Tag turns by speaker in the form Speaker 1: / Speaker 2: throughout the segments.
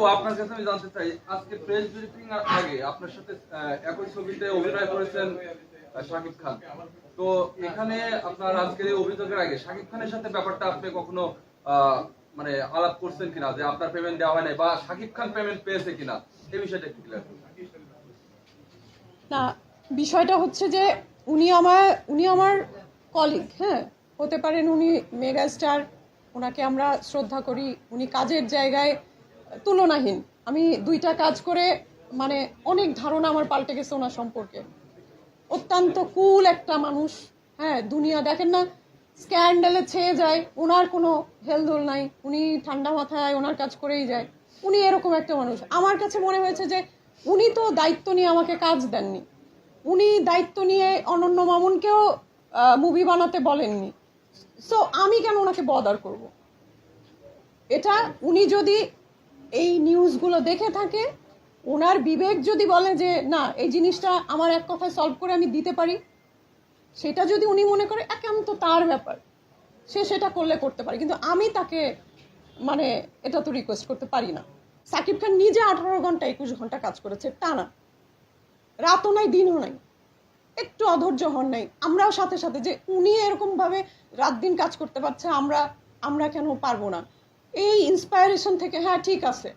Speaker 1: তো আপনার কাছে আমি জানতে চাই, আজকে প্রেস ব্রিফিং এর আগে আপনার সাথে একই ছবিতে অভিনয় করেছেন শাকিব খান। তো এখানে আপনার আজকের এই অভিযোগের আগে শাকিব খানের সাথে ব্যাপারটা আপনি কখনো মানে আলাপ করছেন কিনা, যে আপনার পেমেন্ট দেওয়া হয় নাই বা শাকিব খান পেমেন্ট পেয়েছে কিনা, এই বিষয়টা একটু ক্লিয়ার করুন।
Speaker 2: না, বিষয়টা হচ্ছে যে উনি আমার কলিগ, হ্যাঁ, হতে পারেন উনি মেগা স্টার, ওনাকে আমরা শ্রদ্ধা করি, উনি কাজের জায়গায় তুলনাহীন। আমি 2টা কাজ করে মানে অনেক ধারণা আমার পাল্টে গেছে ওনার সম্পর্কে। অত্যন্ত কুল একটা মানুষ, হ্যাঁ, দুনিয়া দেখেন না স্ক্যান্ডালে ছেয়ে যায়, ওনার কোনো হেলদোল নাই, উনি ঠান্ডা মাথায় ওনার কাজ করেই যায়। উনি এরকম একটা মানুষ। আমার কাছে মনে হয়েছে যে উনি তো দায়িত্ব নিয়ে আমাকে কাজ দেননি, উনি দায়িত্ব নিয়ে অনন্য মামুনকেও মুভি বানাতে বলেননি। সো আমি কেন ওনাকে বদার করব? এটা উনি যদি এই নিউজগুলো দেখে থাকে, ওনার বিবেক যদি বলে যে না এই জিনিসটা আমার এক কথায় সলভ করে আমি দিতে পারি, সেটা যদি উনি মনে করে একান্ত তার ব্যাপার, সে সেটা করতে পারে, কিন্তু আমি তাকে মানে এটা তো রিকোয়েস্ট করতে পারি না। সাকিব খান নিজে 18 ঘন্টা 21 ঘন্টা কাজ করেছে টানা, রাতও নাই দিনও নাই, একটু অধৈর্য হন নাই। আমরাও সাথে সাথে যে উনি এরকম ভাবে রাত দিন কাজ করতে পারছে, আমরা কেন পারবো না? এই ইন্সপায়ারেশন থেকে হ্যাঁ ঠিক আছে,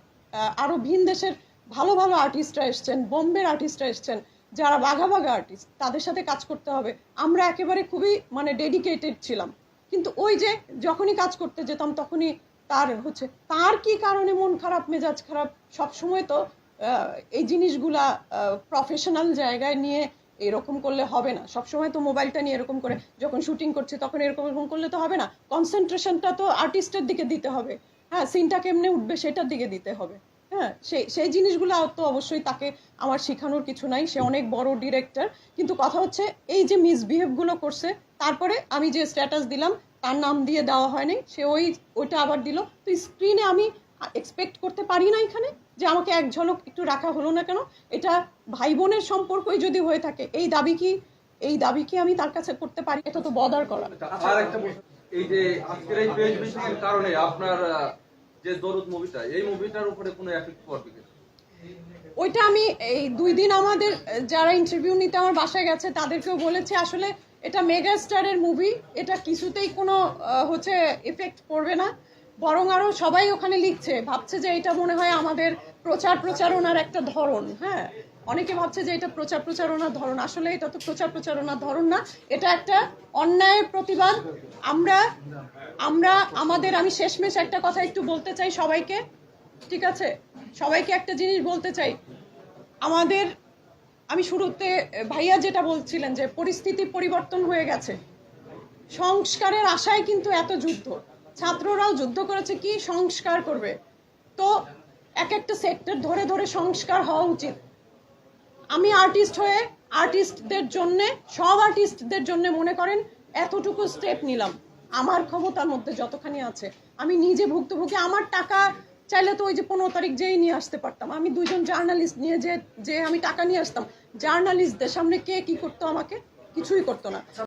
Speaker 2: আরো ভিন দেশের ভালো ভালো আর্টিস্টরা এসছেন, বোম্বের আর্টিস্টরা এসছেন, যারা বাঘা বাঘা আর্টিস্ট, তাদের সাথে কাজ করতে হবে। আমরা একেবারে খুবই মানে ডেডিকেটেড ছিলাম, কিন্তু ওই যে যখনই কাজ করতে যেতাম তখনই তার কি কারণে মন খারাপ, মেজাজ খারাপ? সবসময় তো এই জিনিসগুলা প্রফেশনাল জায়গায় নিয়ে এরকম করলে হবে না। সবসময় তো মোবাইলটা নিয়ে এরকম করে যখন শুটিং করছি তখন এরকম করলে তো হবে না। কনসেন্ট্রেশনটা তো আর্টিস্টের দিকে দিতে হবে, হ্যাঁ, সিনটা কেমনে উঠবে সেটার দিকে দিতে হবে, হ্যাঁ। সেই জিনিসগুলো তো অবশ্যই তাকে আমার শেখানোর কিছু নাই, সে অনেক বড় ডিরেক্টর। কিন্তু কথা হচ্ছে এই যে মিসবিহেভগুলো করছে, তারপরে আমি যে স্ট্যাটাস দিলাম তার নাম দিয়ে দেওয়া হয়নি, সে ওইটা আবার দিল। তো স্ক্রিনে আমি এক্সপেক্ট করতে পারি না এখানে যে আমাকে এক ঝলক একটু রাখা হলো না কেন? এটা ভাই বোনের সম্পর্কই যদি হয়ে থাকে, এই দাবি কি আমি তার কাছে করতে পারি? এটা তো বদার করা।
Speaker 1: আর একটা এই যে আজকের এই প্রেস ব্রিফিং এর কারণে আপনার যে দরুদ মুভিটা, এই মুভিটার উপরে কোনো এফেক্ট পড়বে কিনা?
Speaker 2: ওইটা আমি এই 2 দিন আমাদের যারা ইন্টারভিউ নিতে আমার বাসায় গেছে তাদেরকেও বলেছি, আসলে এটা মেগা স্টারের মুভি, এটা কিছুতেই কোনো এফেক্ট পড়বে না। বরং আরো সবাই ওখানে লিখছে, ভাবছে যে এটা মনে হয় আমাদের প্রচারণার একটা ধরন, হ্যাঁ। অনেকে ভাবছে যে এটা প্রচারণার ধরন, আসলে এটা তো প্রচারণার ধরন না, এটা একটা অন্যায়ের প্রতিবাদ। আমি শেষমেশ একটা কথা একটু বলতে চাই সবাইকে, ঠিক আছে? সবাইকে একটা জিনিস বলতে চাই, আমি শুরুতে ভাইয়া যেটা বলছিলেন যে পরিস্থিতি পরিবর্তন হয়ে গেছে, সংস্কারের আশায় কিন্তু এত যুদ্ধ, ছাত্ররাও যুদ্ধ করেছে কি সংস্কার করবে। তো এক একটা সেক্টর ধরে ধরে সংস্কার হওয়া উচিত। আমি আর্টিস্ট হয়ে সব আর্টিস্টদের জন্য মনে করেন এতটুকু স্টেপ নিলাম, আমার ক্ষমতার মধ্যে যতখানি আছে। আমি নিজে ভুক্তভোগী, আমার টাকা চাইলে তো ওই যে 15 তারিখ যেই নিয়ে আসতে পারতাম। আমি 2 জন জার্নালিস্ট নিয়ে যে আমি টাকা নিয়ে আসতাম, জার্নালিস্টদের সামনে কে কি করতো? আমাকে কিছুই করতো না।